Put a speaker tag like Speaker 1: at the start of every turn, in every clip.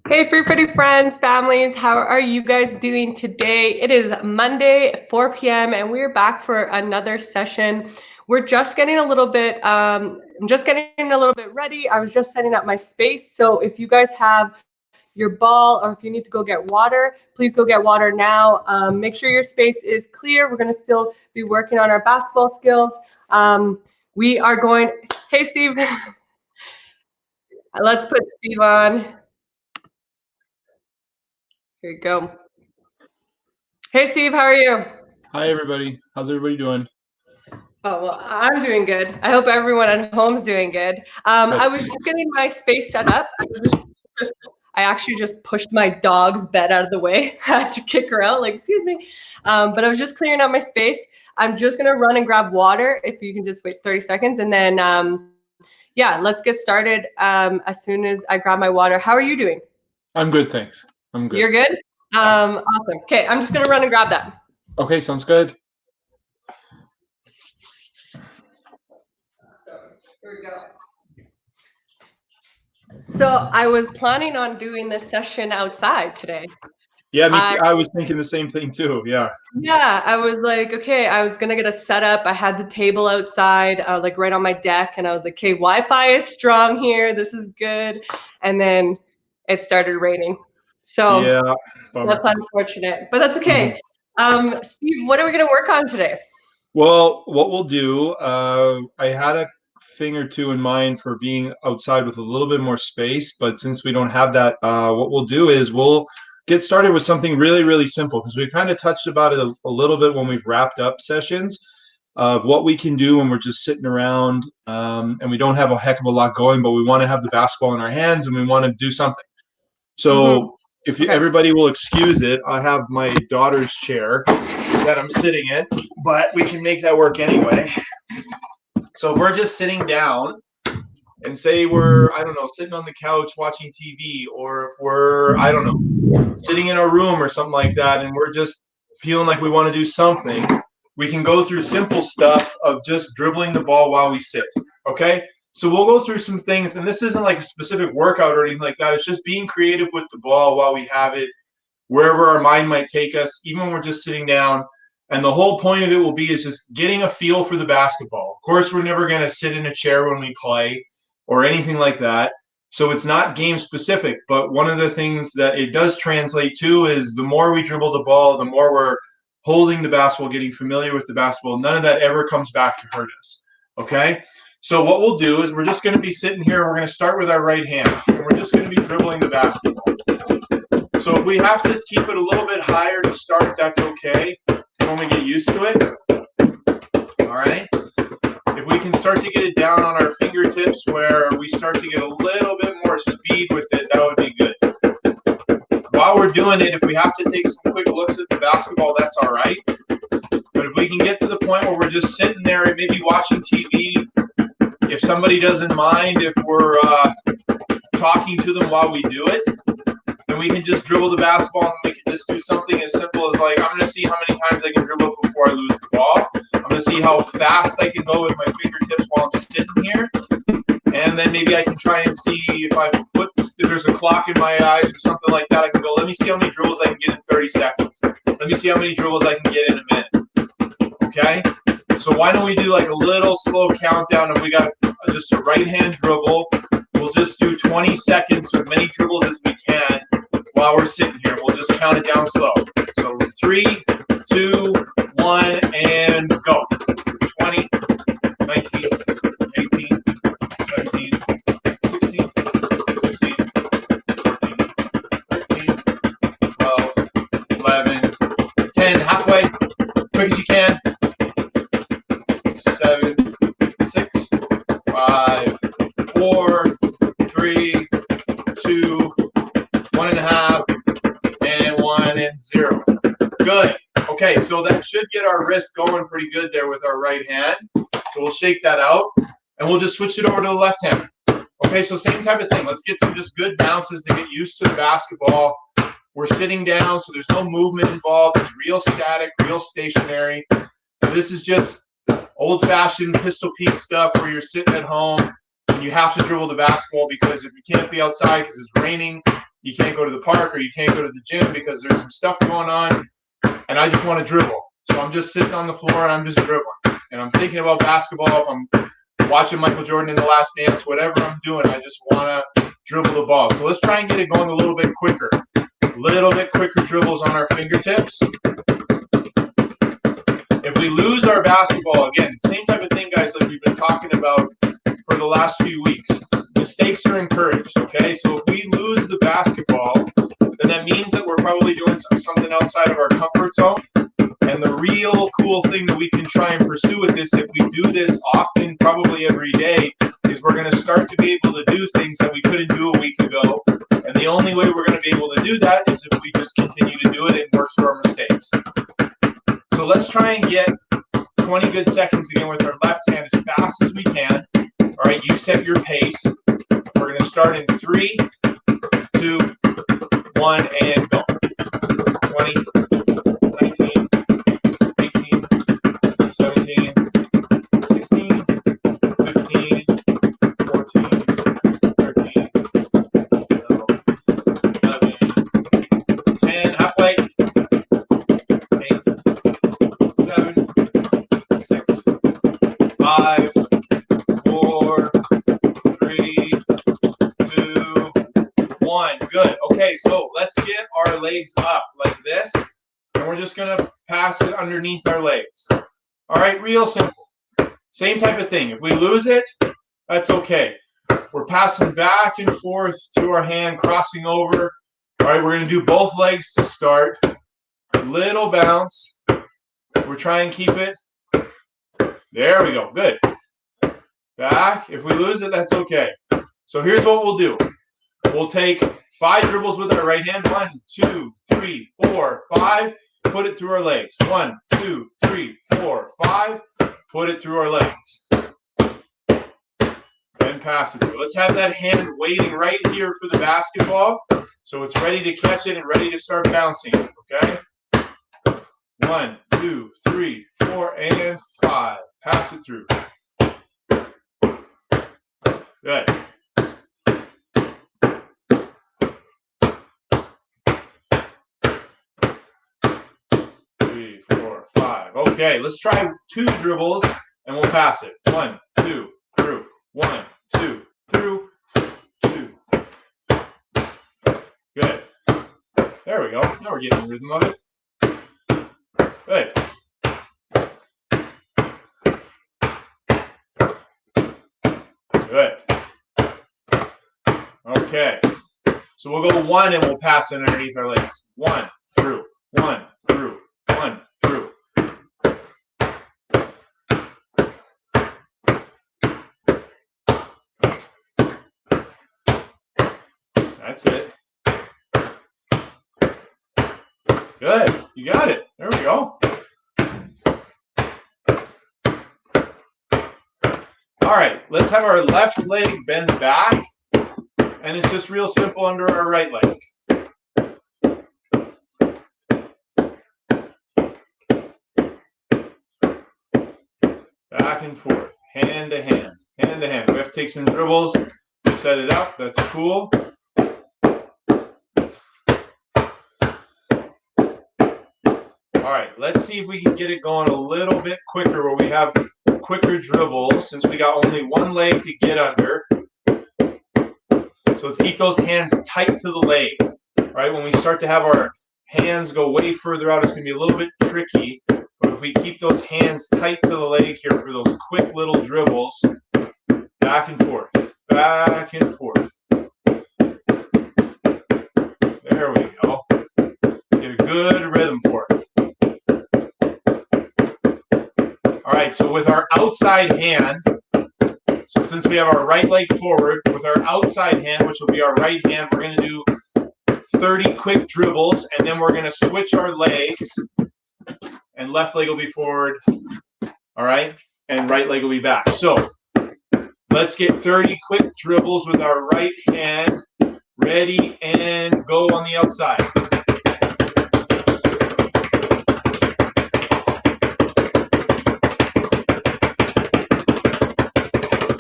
Speaker 1: Hey, Free Footy friends, families, how are you guys doing today? It is Monday, 4 p.m., and we're back for another session. We're just getting a little bit, I'm just getting a little bit ready. I was just setting up my space. So if you guys have your ball or if you need to go get water, please go get water now. Make sure your space is clear. We're going to still be working on our basketball skills. We are going, hey, Steve, let's put Steve on. Here you go. Hey, Steve, how are you?
Speaker 2: Hi, everybody. How's everybody doing?
Speaker 1: Oh, well, I'm doing good. I hope everyone at home's doing good.
Speaker 2: Good.
Speaker 1: I was just getting my space set up. I actually just pushed my dog's bed out of the way. I had to kick her out, like, excuse me. But I was just clearing out my space. I'm just going to run and grab water. If you can just wait 30 seconds. And then, yeah, let's get started as soon as I grab my water. How are you doing?
Speaker 2: I'm good, thanks. I'm good.
Speaker 1: You're good? Awesome. Okay, I'm just going to run and grab that.
Speaker 2: Okay, sounds good.
Speaker 1: Here we go. So I was planning on doing this session outside today.
Speaker 2: Yeah, me too. I was thinking the same thing too. Yeah.
Speaker 1: Yeah, I was like, okay, I was gonna get a setup. I had the table outside, like right on my deck, and I was like, okay, Wi-Fi is strong here. This is good. And then it started raining. So
Speaker 2: Yeah. Bummer.
Speaker 1: that's unfortunate, but that's
Speaker 2: Mhm.
Speaker 1: okay. Steve, what are we gonna work on today?
Speaker 2: Well, what we'll do, I had a thing or two in mind for being outside with a little bit more space, but since we don't have that, what we'll do is we'll get started with something really, really simple because we kind of touched about it a little bit when we've wrapped up sessions of what we can do when we're just sitting around and we don't have a heck of a lot going, but we want to have the basketball in our hands and we want to do something.
Speaker 1: Mm-hmm.
Speaker 2: So if you,
Speaker 1: Okay.
Speaker 2: everybody will excuse it, I have my daughter's chair that I'm sitting in, but we can make that work anyway. So if we're just sitting down and say we're, I don't know, sitting on the couch watching TV, or if we're, I don't know, sitting in our room or something like that, and we're just feeling like we want to do something, we can go through simple stuff of just dribbling the ball while we sit. Okay? So we'll go through some things, and this isn't like a specific workout or anything like that. It's just being creative with the ball while we have it, wherever our mind might take us, even when we're just sitting down. And the whole point of it will be is just getting a feel for the basketball. Of course, we're never going to sit in a chair when we play or anything like that. So it's not game specific. But one of the things that it does translate to is the more we dribble the ball, the more we're holding the basketball, getting familiar with the basketball. None of that ever comes back to hurt us. Okay? So what we'll do is we're just going to be sitting here. We're going to start with our right hand. And we're just going to be dribbling the basketball. So if we have to keep it a little bit higher to start, that's okay when we get used to it. All right. If we can start to get it down on our fingertips where we start to get a little bit more speed with it, that would be good. While we're doing it, if we have to take some quick looks at the basketball, that's all right. But if we can get to the point where we're just sitting there and maybe watching TV, if somebody doesn't mind if we're talking to them while we do it, then we can just dribble the basketball and we can just do something as simple as like, I'm going to see how many times I can dribble before I lose the ball. I'm going to see how fast I can go with my fingertips while I'm sitting here. And then maybe I can try and see if there's a clock in my eyes or something like that. I can go, let me see how many dribbles I can get in 30 seconds. Let me see how many dribbles I can get in a minute. Okay? So why don't we do like a little slow countdown? If we got just a right hand dribble, we'll just do 20 seconds with many dribbles as we can while we're sitting here. We'll just count it down slow. So 3, 2, 1, and go. 20, 19, 18, 17, 16, 15, 14, 13, 12, 11, 10. Halfway. Quick as you can. 7, 6, 5, 4, 3, 2, 1.5, and 1 and 0. Good. Okay, so that should get our wrist going pretty good there with our right hand. So we'll shake that out, and we'll just switch it over to the left hand. Okay, so same type of thing. Let's get some just good bounces to get used to the basketball. We're sitting down, so there's no movement involved. It's real static, real stationary. So this is just old-fashioned Pistol Pete stuff where you're sitting at home and you have to dribble the basketball because if you can't be outside because it's raining you can't go to the park or you can't go to the gym because there's some stuff going on, and I just want to dribble. So I'm just sitting on the floor and I'm just dribbling. And I'm thinking about basketball. If I'm watching Michael Jordan in The Last Dance, whatever I'm doing, I just want to dribble the ball. So let's try and get it going a little bit quicker. Little bit quicker dribbles on our fingertips. If we lose our basketball, again, same type of thing, guys, like we've been talking about for the last few weeks. Mistakes are encouraged, okay? So if we lose the basketball, then that means that we're probably doing something outside of our comfort zone. And the real cool thing that we can try and pursue with this, if we do this often, probably every day, is we're going to start to be able to do things that we couldn't do a week ago. And the only way we're going to be able to do that is if we just continue to do it and work through our mistakes. So let's try and get 20 good seconds again with our left hand as fast as we can. All right, you set your pace. We're going to start in 3, 2, 1, and go. 20, 19, 18, 17, 16, 15, 14, 13, 11, 10, halfway, 8, 7, 6, 5, 4, 3, 2, 1. Good. Okay, so let's get our legs up like this, and we're just going to pass it underneath our legs. All right, real simple. Same type of thing. If we lose it, that's okay. We're passing back and forth through our hand, crossing over. All right, we're going to do both legs to start. Little bounce. We're trying to keep it. There we go. Good. Back. If we lose it, that's okay. So here's what we'll do. We'll take 5 dribbles with our right hand. 1, 2, 3, 4, 5. Put it through our legs. 1, 2, 3, 4, 5. Put it through our legs. And pass it through. Let's have that hand waiting right here for the basketball. So it's ready to catch it and ready to start bouncing. Okay? 1, 2, 3, 4, and 5. Pass it through. Good. 3, 4, 5. Okay, let's try 2 dribbles and we'll pass it. 1, 2, through. 1, 2, through. 2. Good. There we go. Now we're getting the rhythm of it. Good. Good. Okay. So we'll go 1 and we'll pass it underneath our legs. 1, through. 1, through. 1, through. That's it. Good. You got it. There we go. All right. Let's have our left leg bend back. And it's just real simple under our right leg. Back and forth. Hand to hand. Hand to hand. We have to take some dribbles to set it up. That's cool. All right, let's see if we can get it going a little bit quicker where we have quicker dribbles since we got only one leg to get under. So let's keep those hands tight to the leg. All right, when we start to have our hands go way further out, it's going to be a little bit tricky. But if we keep those hands tight to the leg here for those quick little dribbles, back and forth, back and forth. There we go. Get a good rhythm for it. All right, so with our outside hand, so since we have our right leg forward, with our outside hand, which will be our right hand, we're going to do 30 quick dribbles, and then we're going to switch our legs, and left leg will be forward, all right, and right leg will be back. So let's get 30 quick dribbles with our right hand. Ready, and go on the outside.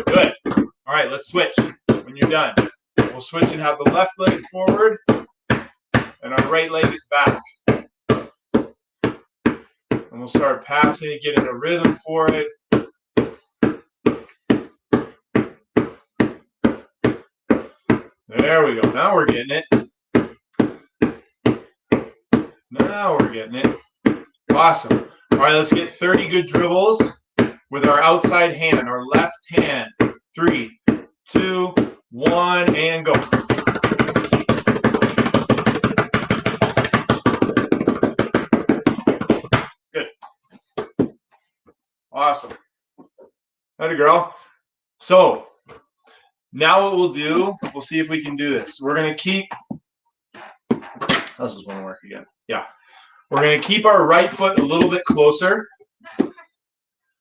Speaker 2: Good. All right, let's switch when you're done. we'll switch and have the left leg forward and our right leg is back. And we'll start passing it, getting a rhythm for it. There we go. Now we're getting it. Now we're getting it. Awesome. All right, let's get 30 good dribbles with our outside hand, our left hand. 3, 2, 1, and go. Good. Awesome. Atta girl. So now what we'll do, we'll see if we can do this. We're going to keep, this is going to work again. Yeah. We're going to keep our right foot a little bit closer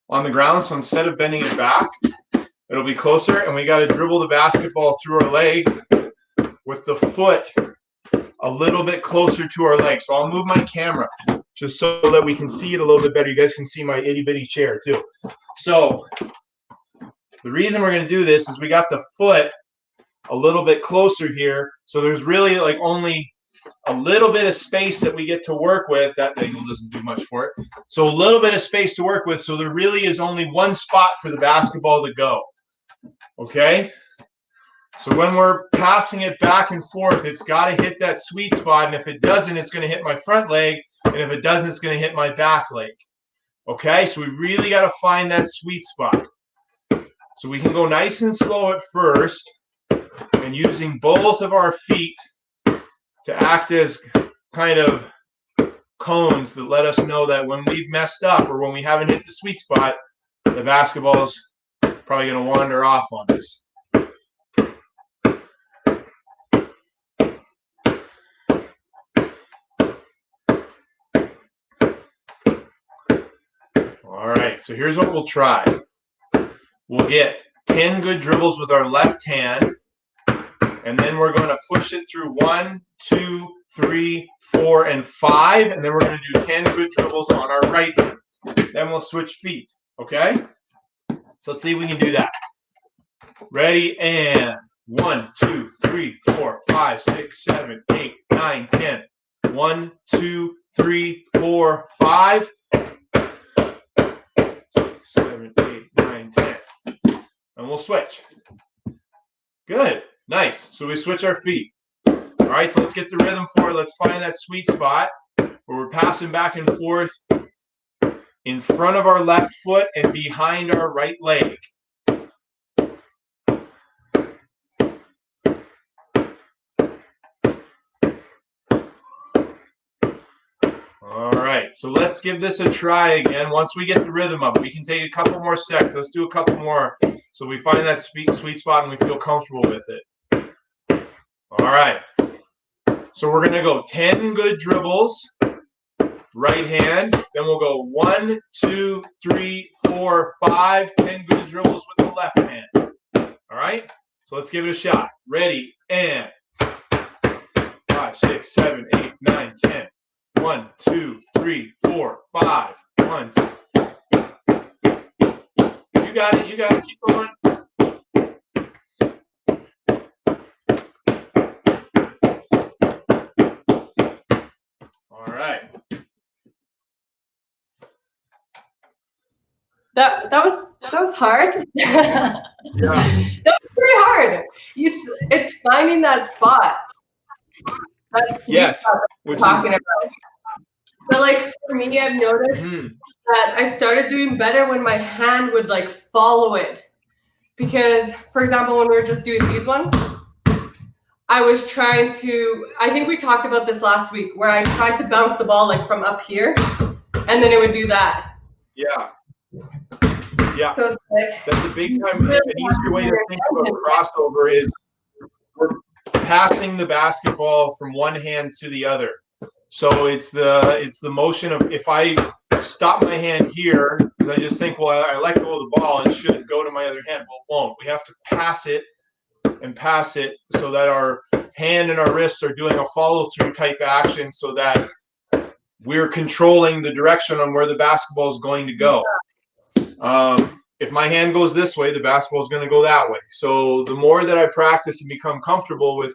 Speaker 2: on the ground. So instead of bending it back, it'll be closer. And we got to dribble the basketball through our leg with the foot a little bit closer to our leg. So I'll move my camera just so that we can see it a little bit better. You guys can see my itty bitty chair too. So the reason we're going to do this is we got the foot a little bit closer here. So there's really like only a little bit of space that we get to work with. That angle doesn't do much for it. So a little bit of space to work with. So there really is only one spot for the basketball to go. Okay? So when we're passing it back and forth, it's got to hit that sweet spot. And if it doesn't, it's going to hit my front leg. And if it doesn't, it's going to hit my back leg. Okay? So we really got to find that sweet spot. So we can go nice and slow at first and using both of our feet to act as kind of cones that let us know that when we've messed up or when we haven't hit the sweet spot, the basketball is probably going to wander off on us. All right, so here's what we'll try. We'll get 10 good dribbles with our left hand. And then we're going to push it through 1, 2, 3, 4, and 5. And then we're going to do 10 good dribbles on our right hand. Then we'll switch feet. Okay? So let's see if we can do that. Ready? And 1, 2, 3, 4, 5, 6, 7, 8, 9, 10. 1, 2, 3, 4, 5. 6, 7, 8, 9, 10. And we'll switch. Good. Nice. So we switch our feet. All right, so let's get the rhythm for it. Let's find that sweet spot where we're passing back and forth in front of our left foot and behind our right leg. All right, so let's give this a try again. Once we get the rhythm up, we can take a couple more seconds. Let's do a couple more so we find that sweet spot and we feel comfortable with it. All right, so we're going to go 10 good dribbles, right hand. Then we'll go 1, 2, 3, 4, 5, 10 good dribbles with the left hand. All right, so let's give it a shot. Ready, and 5, 6, 7, 8, 9, 10. 1, 2, 3, 4, 5. 1, 2. You got it. You got it. Keep going. All right.
Speaker 1: That was hard.
Speaker 2: Yeah.
Speaker 1: That was pretty hard. It's finding that spot.
Speaker 2: Yes.
Speaker 1: Which talking about. But like for me, I've noticed that I started doing better when my hand would like follow it. Because, for example, when we were just doing these ones, I was trying to, I think we talked about this last week, where I tried to bounce the ball like from up here, and then it would do that.
Speaker 2: Yeah. Yeah.
Speaker 1: So it's like,
Speaker 2: that's a big time. An easier way to think about crossover is we're passing the basketball from one hand to the other. So it's the motion of, if I stop my hand here, because I just think, well, I let go of the ball, it should go to my other hand. Well, it won't. We have to pass it and pass it so that our hand and our wrists are doing a follow-through type action so that we're controlling the direction on where the basketball is going to go. if my hand goes this way, the basketball is going to go that way. So the more that I practice and become comfortable with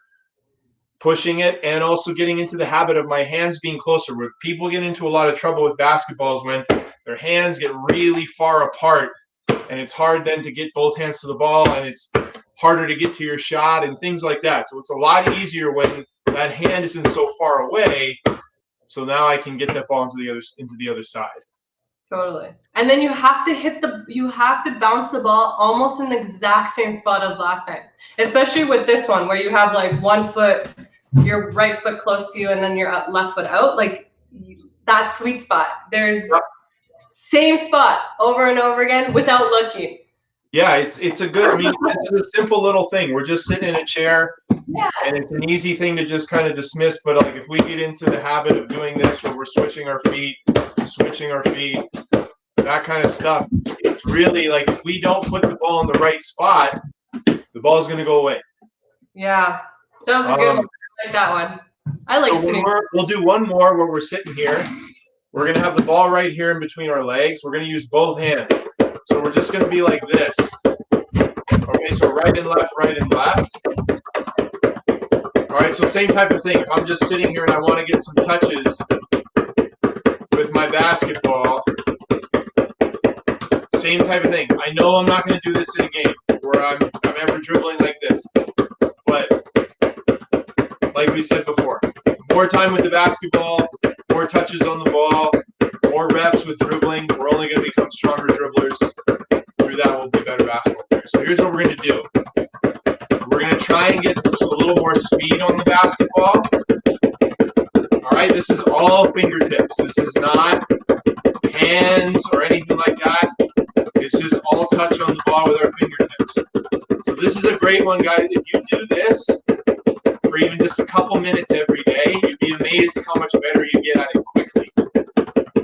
Speaker 2: pushing it and also getting into the habit of my hands being closer, where people get into a lot of trouble with basketballs when their hands get really far apart, and it's hard then to get both hands to the ball, and it's harder to get to your shot and things like that. So it's a lot easier when that hand isn't so far away. So now I can get that ball into the other side.
Speaker 1: Totally. And then you have to bounce the ball almost in the exact same spot as last time, especially with this one where you have like one foot, your right foot close to you, and then your left foot out, like that sweet spot. There's same spot over and over again without looking.
Speaker 2: Yeah, it's a good, I mean, it's a simple little thing. We're just sitting in a chair, and it's an easy thing to just kind of dismiss. But like if we get into the habit of doing this where we're switching our feet, that kind of stuff, it's really like if we don't put the ball in the right spot, the ball's going to go away.
Speaker 1: Yeah, that was a good one. I like that one. I like sitting.
Speaker 2: We'll do one more where we're sitting here. We're going to have the ball right here in between our legs. We're going to use both hands. So we're just going to be like this. Okay, so right and left, right and left. All right, so same type of thing. If I'm just sitting here and I want to get some touches with my basketball, same type of thing. I know I'm not going to do this in a game where I'm ever dribbling like this. But like we said before, more time with the basketball, more touches on the ball, more reps with dribbling. We're only going to become stronger dribblers. Through that, we'll be better basketball players. So here's what we're going to do. We're going to try and get just a little more speed on the basketball. All right, this is all fingertips. This is not hands or anything like that. It's just all touch on the ball with our fingertips. So this is a great one, guys. If you do this for even just a couple minutes every day, you'd be amazed how much better you get at it quickly.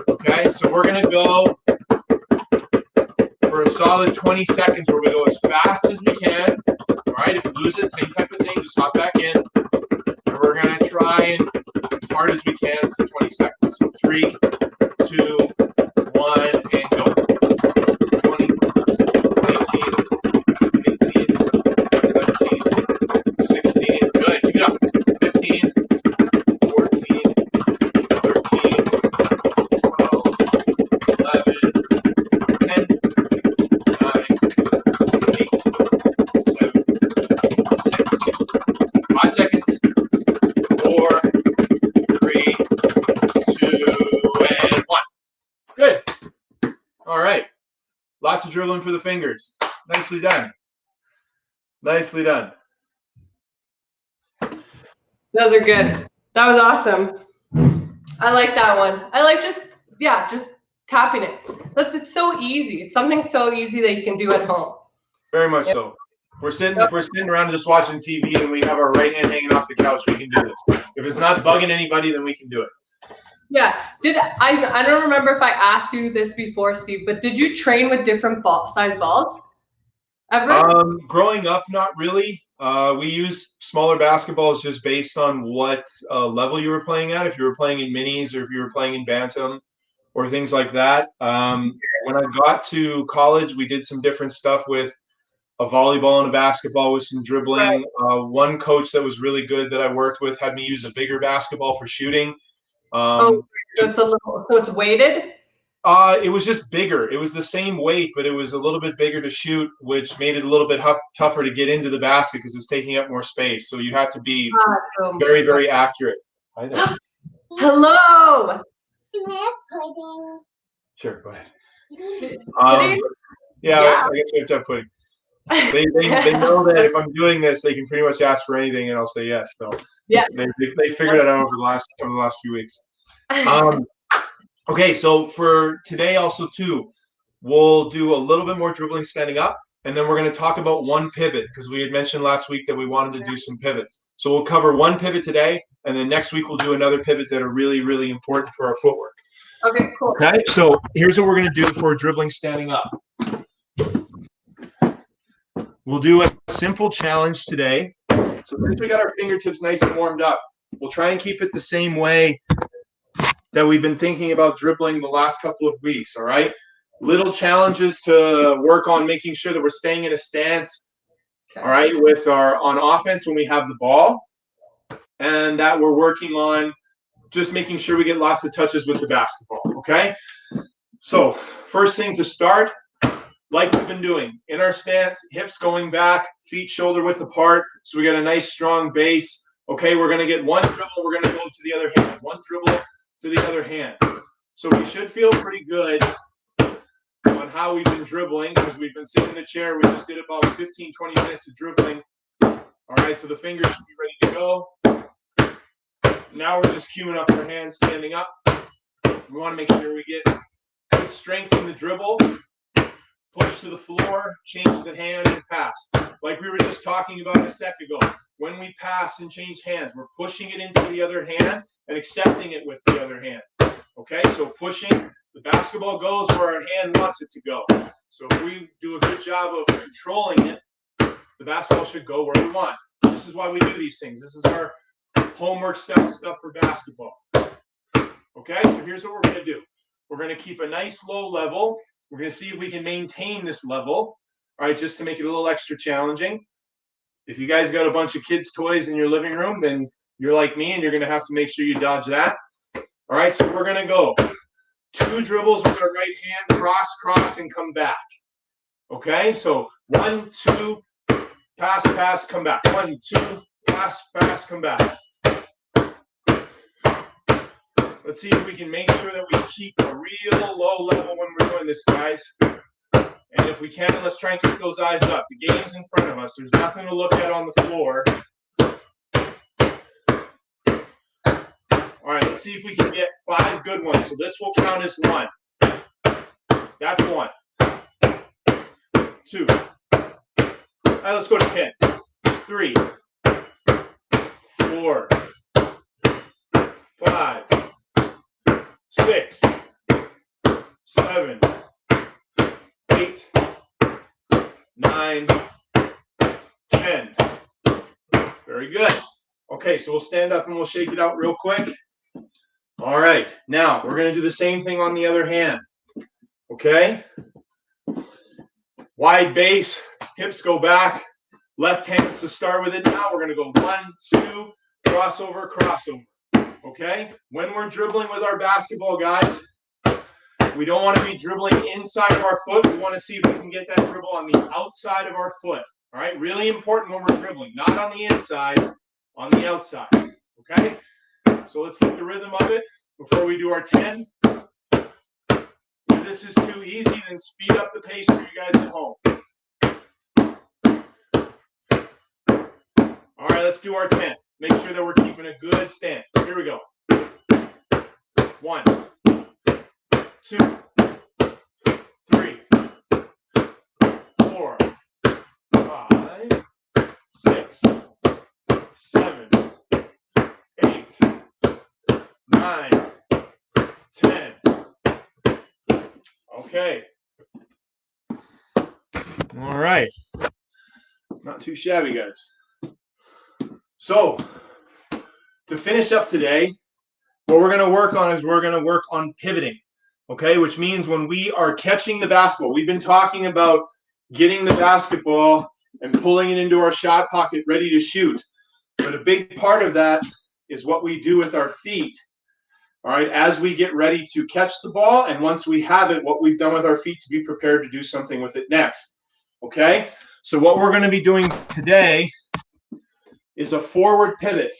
Speaker 2: Okay, so we're going to go for a solid 20 seconds where we go as fast as we can. All right, if you lose it, same type of thing, just hop back in. And we're going to try and as hard as we can to 20 seconds. So 3, 2, 1, and go. 20, 19, 18, 17, 16. Good, keep it up. 15, 14, 13, 12, 11, 10, 9, 8, 7, 6, 5 seconds, 4, 3, 2, and 1. Good. All right. Lots of dribbling for the fingers. Nicely done. Nicely done.
Speaker 1: Those are good. That was awesome. I like that one. I like just tapping it. It's so easy. It's something so easy that you can do at home.
Speaker 2: Very much so. If we're sitting around just watching TV and we have our right hand hanging off the couch, we can do this. If it's not bugging anybody, then we can do it.
Speaker 1: Yeah. I don't remember if I asked you this before, Steve, but did you train with different size balls ever?
Speaker 2: Growing up, not really. We used smaller basketballs just based on what level you were playing at. If you were playing in minis or if you were playing in bantam or things like that. When I got to college, we did some different stuff with a volleyball and a basketball with some dribbling. Right. One coach that was really good that I worked with had me use a bigger basketball for shooting.
Speaker 1: So it's weighted?
Speaker 2: It was just bigger. It was the same weight, but it was a little bit bigger to shoot, which made it a little bit tougher to get into the basket because it's taking up more space. So you have to be very, very accurate. Hi there.
Speaker 1: Hello.
Speaker 2: Sure, go ahead. I guess we have to have pudding. They know that if I'm doing this, they can pretty much ask for anything, and I'll say yes. So yeah, they figured it out over the last few weeks. Okay, so for today also too, we'll do a little bit more dribbling standing up, and then we're going to talk about one pivot because we had mentioned last week that we wanted to do some pivots. So we'll cover one pivot today, and then next week we'll do another pivot that are really, really important for our footwork.
Speaker 1: Okay, cool.
Speaker 2: Okay, so here's what we're going to do for dribbling standing up. We'll do a simple challenge today. So since we got our fingertips nice and warmed up, we'll try and keep it the same way that we've been thinking about dribbling the last couple of weeks, all right? little challenges to work on making sure that we're staying in a stance, all right, with on offense when we have the ball, and that we're working on just making sure we get lots of touches with the basketball, okay? So first thing to start, like we've been doing, in our stance, hips going back, feet shoulder width apart, so we get a nice strong base. Okay, we're going to get one dribble, we're going to go to the other hand, one dribble to the other hand. So we should feel pretty good on how we've been dribbling because we've been sitting in the chair. We just did about 15, 20 minutes of dribbling. All right, so the fingers should be ready to go. Now we're just queuing up our hands, standing up. We want to make sure we get good strength in the dribble. Push to the floor, change the hand, and pass. Like we were just talking about a sec ago. When we pass and change hands, we're pushing it into the other hand and accepting it with the other hand. Okay, so pushing, the basketball goes where our hand wants it to go. So if we do a good job of controlling it, the basketball should go where we want. This is why we do these things. This is our homework stuff for basketball. Okay, so here's what we're going to do. We're going to keep a nice low level. We're going to see if we can maintain this level, all right, just to make it a little extra challenging. If you guys got a bunch of kids' toys in your living room, then you're like me and you're going to have to make sure you dodge that. All right, so we're going to go 2 dribbles with our right hand, cross, cross, and come back. Okay, so 1, 2, pass, pass, come back. 1, 2, pass, pass, come back. Let's see if we can make sure that we keep a real low level when we're doing this, guys. And if we can, let's try and keep those eyes up. The game's in front of us. There's nothing to look at on the floor. All right, let's see if we can get 5 good ones. So this will count as 1. That's 1. 2. All right, let's go to 10. 3. 4. 5. 6. 7. 8. 9. 10. Very good. Okay, so we'll stand up and we'll shake it out real quick. All right, now we're going to do the same thing on the other hand. Okay? Wide base, hips go back, left hands to start with it. Now we're going to go 1, 2, crossover, crossover. Okay? When we're dribbling with our basketball, guys, we don't want to be dribbling inside of our foot. We want to see if we can get that dribble on the outside of our foot. All right? Really important when we're dribbling. Not on the inside, on the outside. Okay? So let's get the rhythm of it before we do our 10. If this is too easy, then speed up the pace for you guys at home. All right, let's do our 10. Make sure that we're keeping a good stance. Here we go. 1, 2, 3, 4, 5, 6, 7, 8, 9, 10. Okay. All right. Not too shabby, guys. So, to finish up today, what we're going to work on is we're going to work on pivoting, okay? Which means when we are catching the basketball, we've been talking about getting the basketball and pulling it into our shot pocket ready to shoot. But a big part of that is what we do with our feet, all right, as we get ready to catch the ball. And once we have it, what we've done with our feet to be prepared to do something with it next, okay? So what we're going to be doing today is a forward pivot,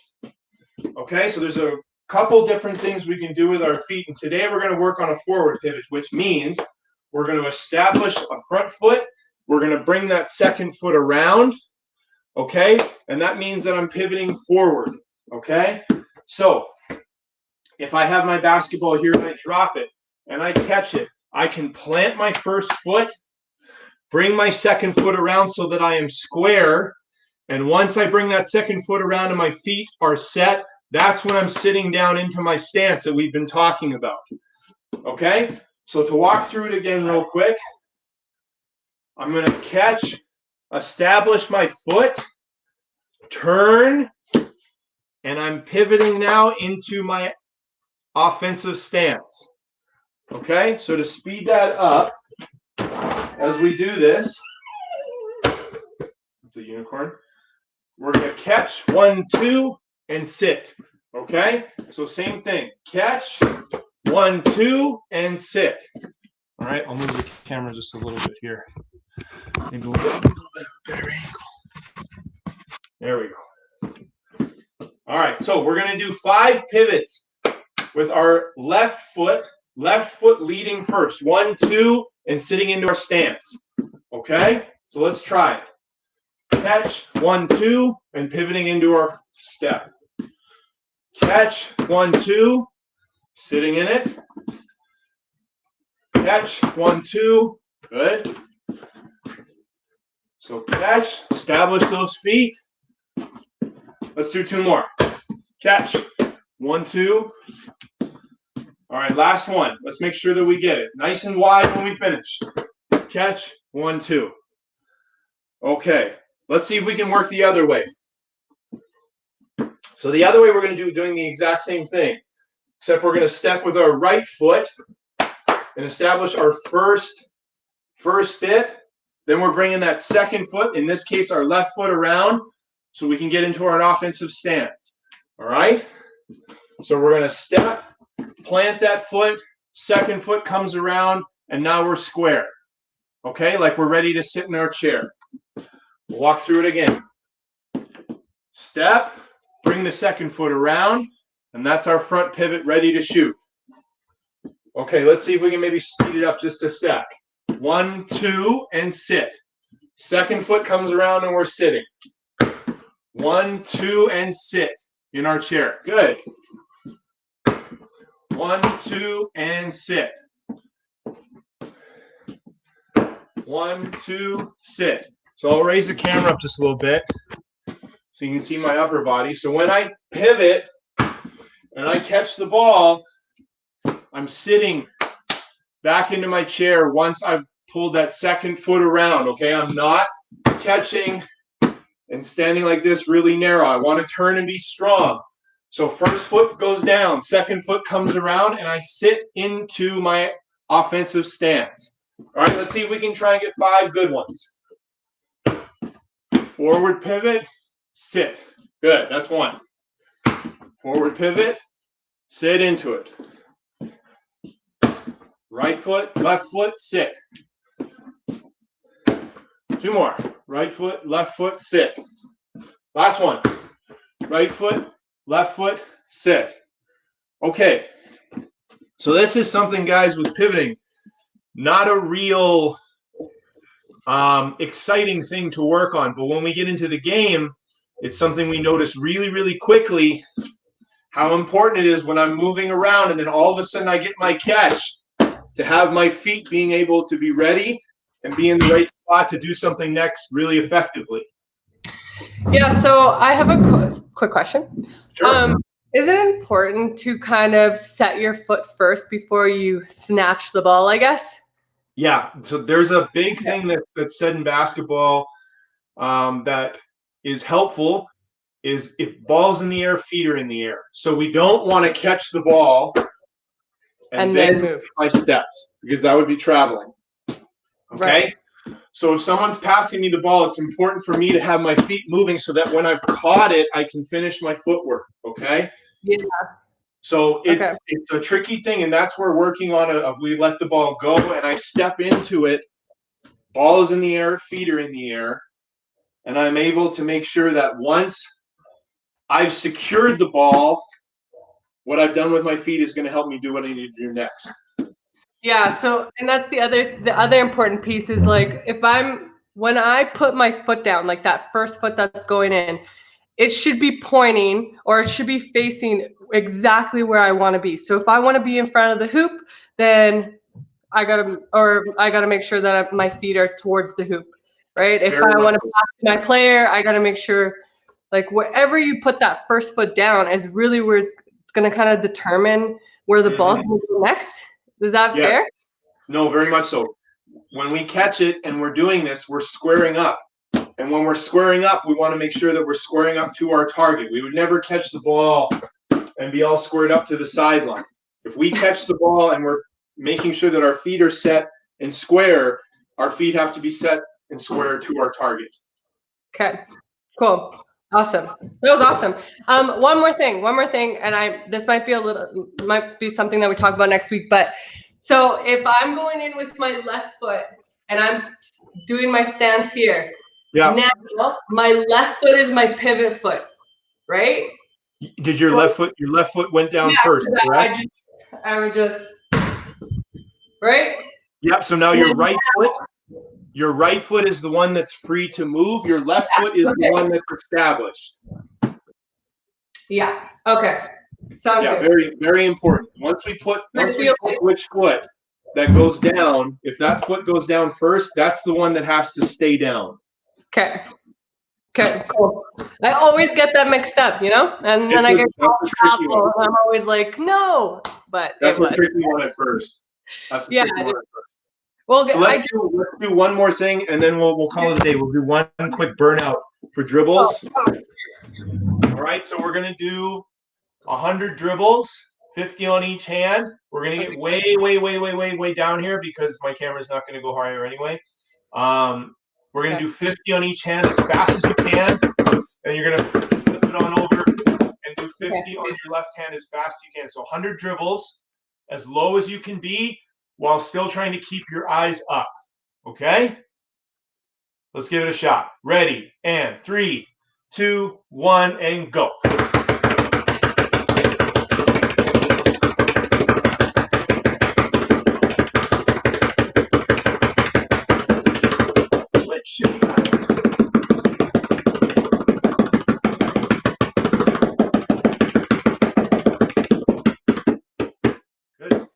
Speaker 2: okay? So there's a couple different things we can do with our feet. And today we're going to work on a forward pivot, which means we're going to establish a front foot. We're going to bring that second foot around, okay? And that means that I'm pivoting forward, okay? So if I have my basketball here and I drop it and I catch it, I can plant my first foot, bring my second foot around so that I am square. And once I bring that second foot around and my feet are set, that's when I'm sitting down into my stance that we've been talking about. Okay? So to walk through it again real quick, I'm going to catch, establish my foot, turn, and I'm pivoting now into my offensive stance. Okay? So to speed that up, as we do this, it's a unicorn. We're going to catch 1, 2, and sit. Okay? So same thing. Catch 1, 2, and sit. All right, I'll move the camera just a little bit here. Maybe we'll get a little bit of a better angle. There we go. All right, so we're going to do 5 pivots with our left foot leading first. 1, 2, and sitting into our stance. Okay? So let's try it. Catch 1, 2, and pivoting into our step. Catch 1, 2, sitting in it. Catch 1, 2, good. So catch, establish those feet. Let's do 2 more. Catch 1, 2. All right, last one. Let's make sure that we get it. Nice and wide when we finish. Catch 1, 2. Okay, let's see if we can work the other way. So the other way we're going to do doing the exact same thing, except we're going to step with our right foot and establish our first bit. Then we're bringing that second foot, in this case our left foot, around so we can get into our offensive stance. All right? So we're going to step, plant that foot, second foot comes around, and now we're square. Okay? Like we're ready to sit in our chair. We'll walk through it again. Step, bring the second foot around, and that's our front pivot ready to shoot. Okay, let's see if we can maybe speed it up just a sec. 1, 2, and sit. Second foot comes around and we're sitting. 1, 2, and sit in our chair. Good. 1, 2, and sit. 1, 2, sit. So I'll raise the camera up just a little bit so you can see my upper body. So when I pivot and I catch the ball, I'm sitting back into my chair once I've pulled that second foot around, okay? I'm not catching and standing like this really narrow. I want to turn and be strong. So first foot goes down, second foot comes around, and I sit into my offensive stance. All right, let's see if we can try and get 5 good ones. Forward pivot, sit. Good, that's 1. Forward pivot, sit into it. Right foot, left foot, sit. 2 more. Right foot, left foot, sit. Last one. Right foot, left foot, sit. Okay. So this is something, guys, with pivoting, not a real exciting thing to work on. But when we get into the game, it's something we notice really, really quickly how important it is when I'm moving around and then all of a sudden I get my catch, to have my feet being able to be ready and be in the right spot to do something next really effectively.
Speaker 1: Yeah, so I have a quick question.
Speaker 2: Sure.
Speaker 1: Is it important to kind of set your foot first before you snatch the ball, I guess?
Speaker 2: Yeah, so there's a big thing that's said in basketball that is helpful is if ball's in the air, feet are in the air. So we don't want to catch the ball and then move 5 steps, because that would be traveling. Okay? Right. So if someone's passing me the ball, it's important for me to have my feet moving so that when I've caught it, I can finish my footwork. Okay?
Speaker 1: Yeah.
Speaker 2: So it's a tricky thing, and that's where working on we let the ball go and I step into it, ball is in the air, feet are in the air, and I'm able to make sure that once I've secured the ball, what I've done with my feet is going to help me do what I need to do next.
Speaker 1: Yeah, so, and that's the other important piece is like when I put my foot down, like that first foot that's going in, it should be pointing or it should be facing exactly where I want to be. So if I want to be in front of the hoop, then I gotta make sure that my feet are towards the hoop, right? If I want to pass my player, I gotta make sure like wherever you put that first foot down is really where it's going to kind of determine where the ball's going to go next. Is that fair?
Speaker 2: No, very much so. When we catch it and we're doing this, we're squaring up. And when we're squaring up, we want to make sure that we're squaring up to our target. We would never catch the ball and be all squared up to the sideline. If we catch the ball and we're making sure that our feet are set and square, our feet have to be set and square to our target.
Speaker 1: Okay, cool. Awesome. That was awesome. One more thing, and this might be something that we talk about next week, but so if I'm going in with my left foot and I'm doing my stance here, now my left foot is my pivot foot, right?
Speaker 2: Did your left foot went down first, correct?
Speaker 1: I would just, right?
Speaker 2: Yep, so now your right foot is the one that's free to move. Your left foot is the one that's established.
Speaker 1: Yeah. Okay. Sounds good.
Speaker 2: Very, very important. Once we put which foot that goes down, if that foot goes down first, that's the one that has to stay down.
Speaker 1: Okay. Okay, cool. I always get that mixed up, and then I get travel, and I'm always like, no, but
Speaker 2: that's a tricky one at first. Well, so let's do one more thing, and then we'll call it a day. We'll do one quick burnout for dribbles. All right, so we're gonna do 100 dribbles, 50 on each hand. We're gonna get way down here because my camera's not gonna go higher anyway. We're gonna do 50 on each hand as fast as you can, and you're gonna flip it on over and do 50 on your left hand as fast as you can. So 100 dribbles, as low as you can be, while still trying to keep your eyes up. Okay? Let's give it a shot. Ready? And 3, 2, 1, and go. Good.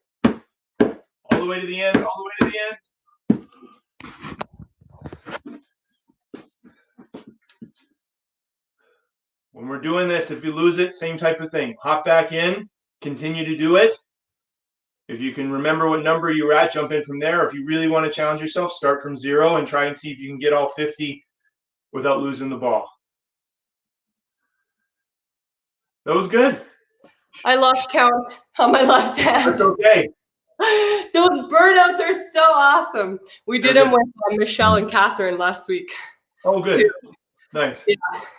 Speaker 2: All the way to the end, all the way to the end. When we're doing this, if you lose it, same type of thing. Hop back in, continue to do it. If you can remember what number you were at, jump in from there. If you really want to challenge yourself, start from 0 and try and see if you can get all 50 without losing the ball. That was good.
Speaker 1: I lost count on my left hand.
Speaker 2: That's okay.
Speaker 1: Those burnouts are so awesome. We did them with Michelle and Catherine last week.
Speaker 2: Oh, good. Too. Nice.
Speaker 1: Yeah,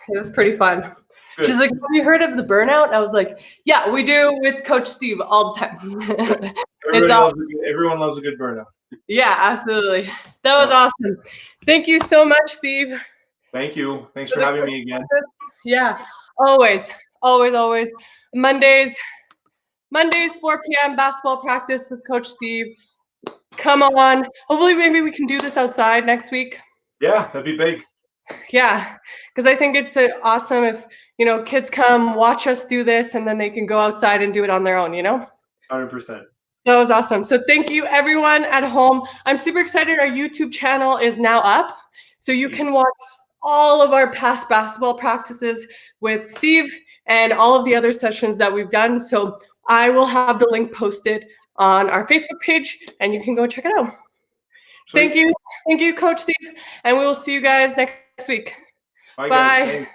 Speaker 1: it was pretty fun.
Speaker 2: Good.
Speaker 1: She's like, have you heard of the burnout? I was like, yeah, we do with Coach Steve all the time.
Speaker 2: Everyone loves a good burnout.
Speaker 1: Yeah, absolutely. That was awesome. Thank you so much, Steve.
Speaker 2: Thank you. Thanks for having me again.
Speaker 1: Yeah, always. Mondays, 4 p.m. basketball practice with Coach Steve. Come on. Hopefully, maybe we can do this outside next week.
Speaker 2: Yeah, that'd be big.
Speaker 1: Yeah, because I think it's awesome if, kids come watch us do this and then they can go outside and do it on their own,
Speaker 2: 100%.
Speaker 1: That was awesome. So thank you, everyone at home. I'm super excited. Our YouTube channel is now up, so you can watch all of our past basketball practices with Steve and all of the other sessions that we've done. So I will have the link posted on our Facebook page, and you can go check it out. Sweet. Thank you, Coach Steve, and we will see you guys next week.
Speaker 2: Bye. Guys.